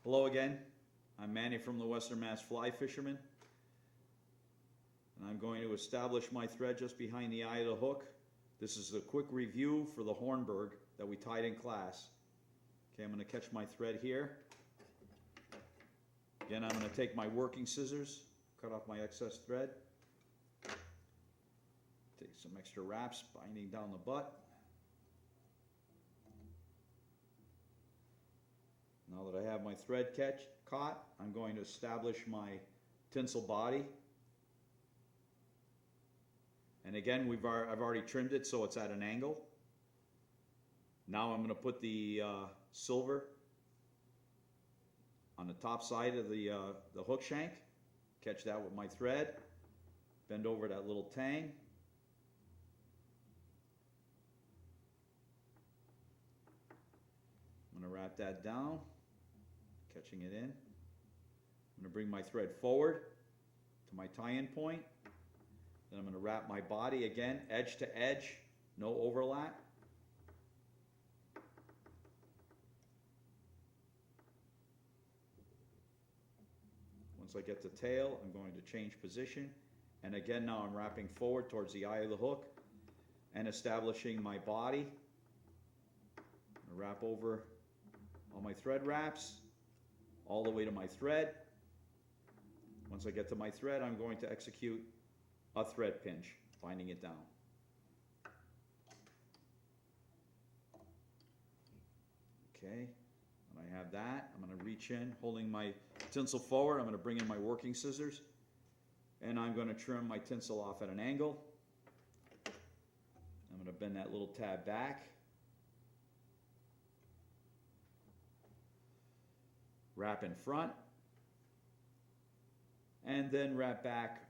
Hello again. I'm Manny from the Western Mass Fly Fisherman, and I'm going to establish my thread just behind the eye of the hook. This is a quick review for the Hornberg that we tied in class. Okay, I'm going to catch my thread here. Again, I'm going to take my working scissors, cut off my excess thread, take some extra wraps, binding down the butt. Now that I have my thread caught, I'm going to establish my tinsel body. And again, I've already trimmed it so it's at an angle. Now I'm going to put the silver on the top side of the hook shank. Catch that with my thread. Bend over that little tang. I'm going to wrap that down, catching it in. I'm going to bring my thread forward to my tie-in point. Then I'm going to wrap my body again, edge to edge, no overlap. Once I get the tail, I'm going to change position. And again, now I'm wrapping forward towards the eye of the hook and establishing my body. I'm going to wrap over all my thread wraps all the way to my thread. Once I get to my thread, I'm going to execute a thread pinch, binding it down. Okay, when I have that, I'm going to reach in, holding my tinsel forward. I'm going to bring in my working scissors, and I'm going to trim my tinsel off at an angle. I'm going to bend that little tab back. Wrap in front, and then wrap back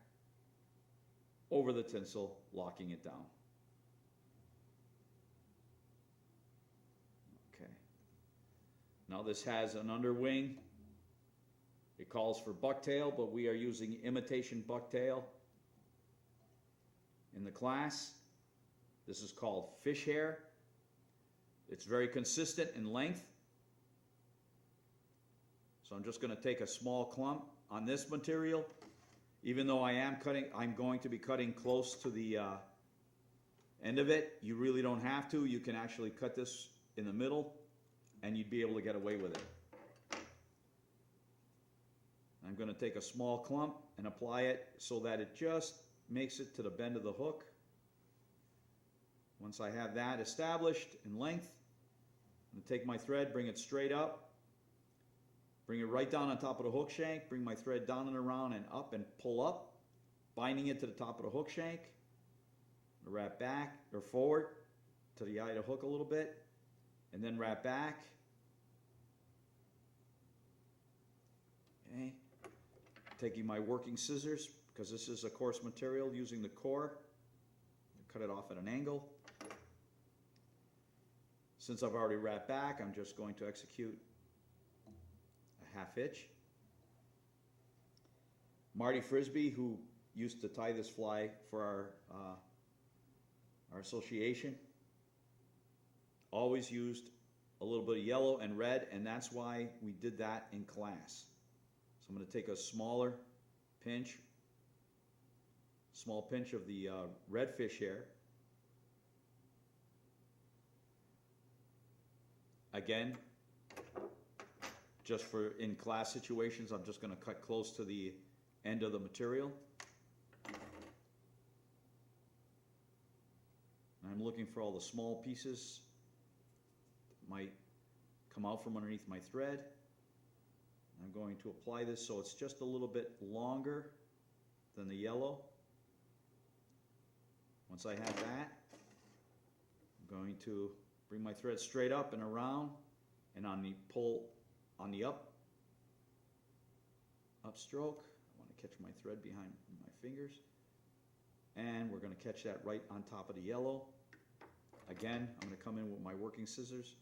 over the tinsel, locking it down. Okay. Now this has an underwing. It calls for bucktail, but we are using imitation bucktail in the class. This is called fish hair. It's very consistent in length. So I'm just going to take a small clump on this material. Even though I'm going to be cutting close to the end of it. You really don't have to. You can actually cut this in the middle and you'd be able to get away with it. I'm going to take a small clump and apply it so that it just makes it to the bend of the hook. Once I have that established in length, I'm going to take my thread, bring it straight up. Bring it right down on top of the hook shank, bring my thread down and around and up and pull up, binding it to the top of the hook shank. Wrap back or forward to the eye of the hook a little bit, and then wrap back. Okay. Taking my working scissors, because this is a coarse material, using the core, cut it off at an angle. Since I've already wrapped back, I'm just going to execute a half hitch. Marty Frisbee, who used to tie this fly for our association, always used a little bit of yellow and red, and that's why we did that in class. So I'm going to take a small pinch of the red fish hair. Again, just for in class situations, I'm just going to cut close to the end of the material. I'm looking for all the small pieces that might come out from underneath my thread. I'm going to apply this so it's just a little bit longer than the yellow. Once I have that, I'm going to bring my thread straight up and around, and on the pull on the upstroke, I want to catch my thread behind my fingers, and we're going to catch that right on top of the yellow. Again, I'm going to come in with my working scissors,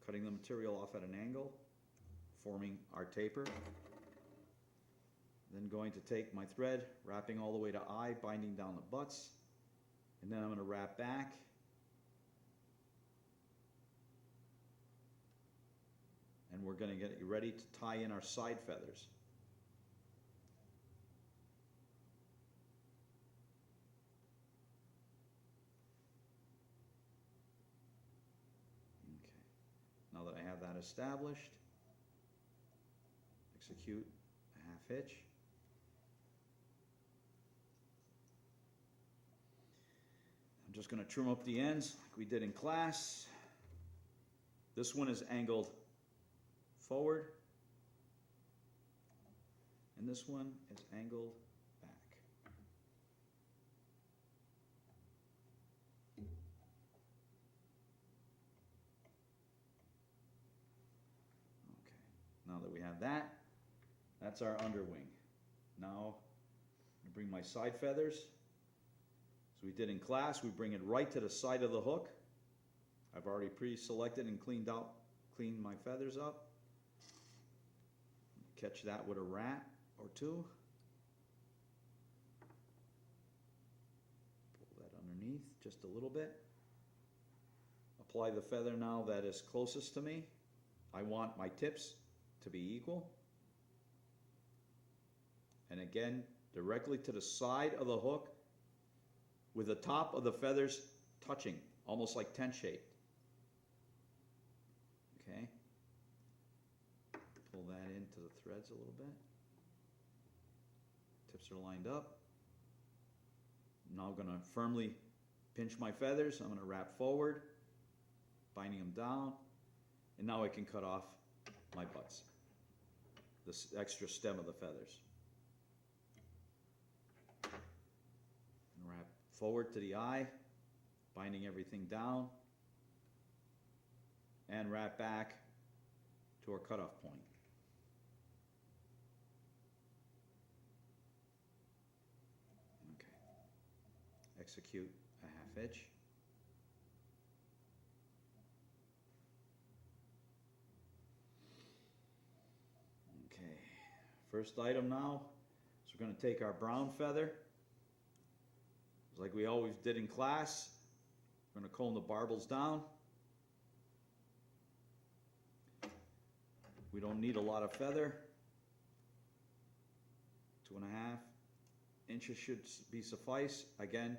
cutting the material off at an angle, forming our taper. Then going to take my thread, wrapping all the way to eye, binding down the butts, and then I'm going to wrap back and we're going to get ready to tie in our side feathers. Okay. Now that I have that established, execute a half hitch. I'm just going to trim up the ends like we did in class. This one is angled forward, and this one is angled back. Okay, now that we have that, that's our underwing. Now, I bring my side feathers. As we did in class, we bring it right to the side of the hook. I've already pre-selected and cleaned my feathers up. Catch that with a rat or two. Pull that underneath just a little bit. Apply the feather now that is closest to me. I want my tips to be equal. And again, directly to the side of the hook with the top of the feathers touching, almost like tent shaped. Okay. Pull that into the threads a little bit. Tips are lined up. Now I'm going to firmly pinch my feathers. I'm going to wrap forward, binding them down, and now I can cut off my butts, this extra stem of the feathers. And wrap forward to the eye, binding everything down, and wrap back to our cutoff point. Okay. Execute a half hitch. Okay. First item now is we're going to take our brown feather, like we always did in class. We're going to comb the barbels down. We don't need a lot of feather. 2.5 inches should be suffice. Again,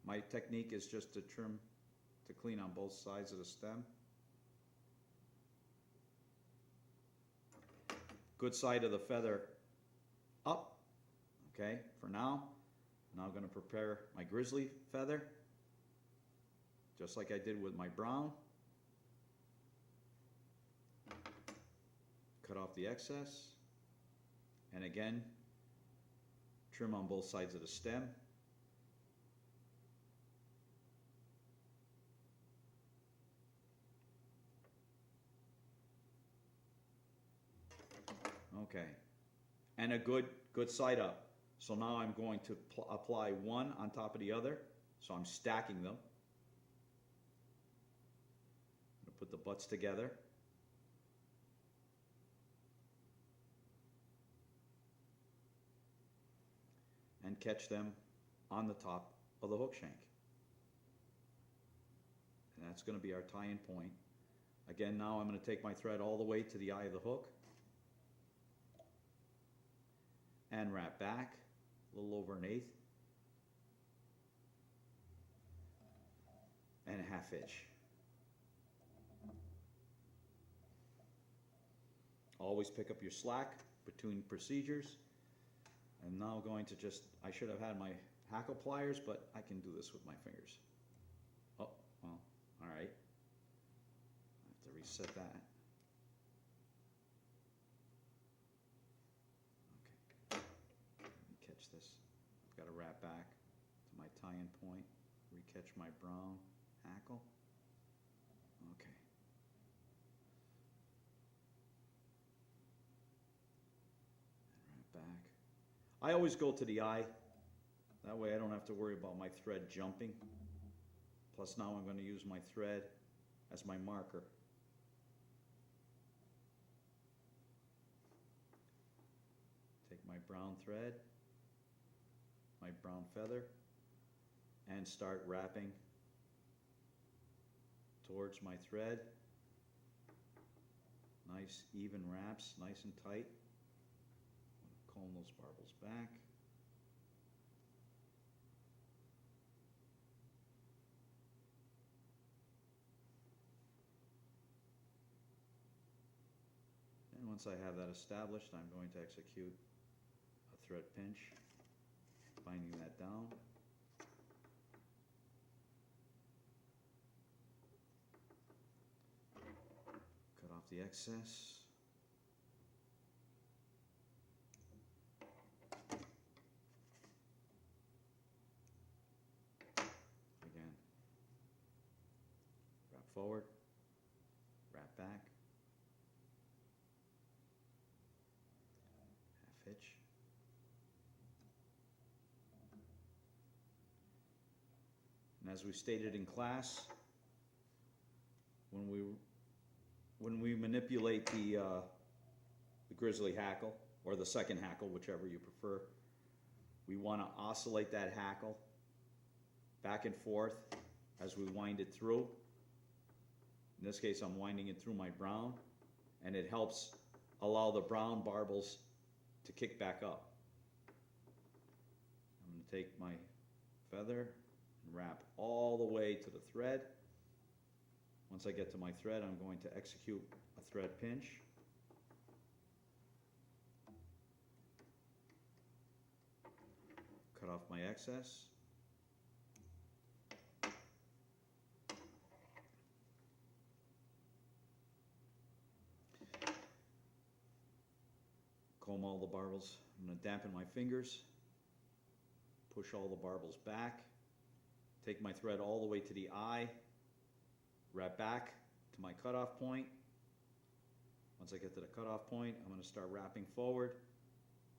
my technique is just to trim, to clean on both sides of the stem. Good side of the feather up, okay, for now. Now I'm going to prepare my grizzly feather, just like I did with my brown. Cut off the excess, and again, trim on both sides of the stem. Okay, and a good side up. So now I'm going to apply one on top of the other, so I'm stacking them. I'm going to put the butts together. And catch them on the top of the hook shank. And that's going to be our tie-in point. Again, now I'm going to take my thread all the way to the eye of the hook and wrap back a little over 1/8 and a half hitch. Always pick up your slack between procedures. I'm now going to I should have had my hackle pliers, but I can do this with my fingers. Oh, well, all right. I have to reset that. Okay, let me catch this. I've got to wrap back to my tie-in point, re-catch my brown hackle. Okay. And wrap back. I always go to the eye. That way I don't have to worry about my thread jumping. Plus now I'm going to use my thread as my marker. Take my brown thread, my brown feather, and start wrapping towards my thread. Nice even wraps, nice and tight. Comb those barbels back. And once I have that established, I'm going to execute a thread pinch, binding that down. Cut off the excess. Again, wrap forward, wrap back, half hitch. And as we stated in class, when we manipulate the grizzly hackle, or the second hackle, whichever you prefer, we want to oscillate that hackle back and forth as we wind it through. In this case, I'm winding it through my brown, and it helps allow the brown barbels to kick back up. I'm going to take my feather and wrap all the way to the thread. Once I get to my thread, I'm going to execute a thread pinch. Cut off my excess. Comb all the barbels. I'm going to dampen my fingers. Push all the barbels back. Take my thread all the way to the eye. Wrap back to my cutoff point. Once I get to the cutoff point, I'm going to start wrapping forward,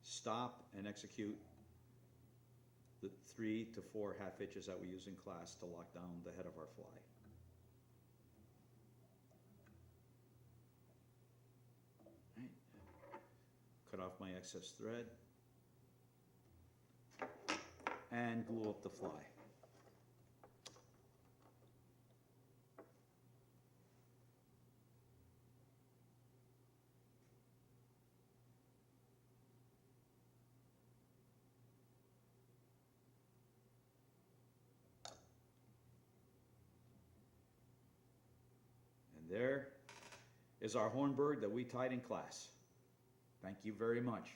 stop, and execute the 3 to 4 half hitches that we use in class to lock down the head of our fly. Right. Cut off my excess thread and glue up the fly. There is our Hornberg that we tied in class. Thank you very much.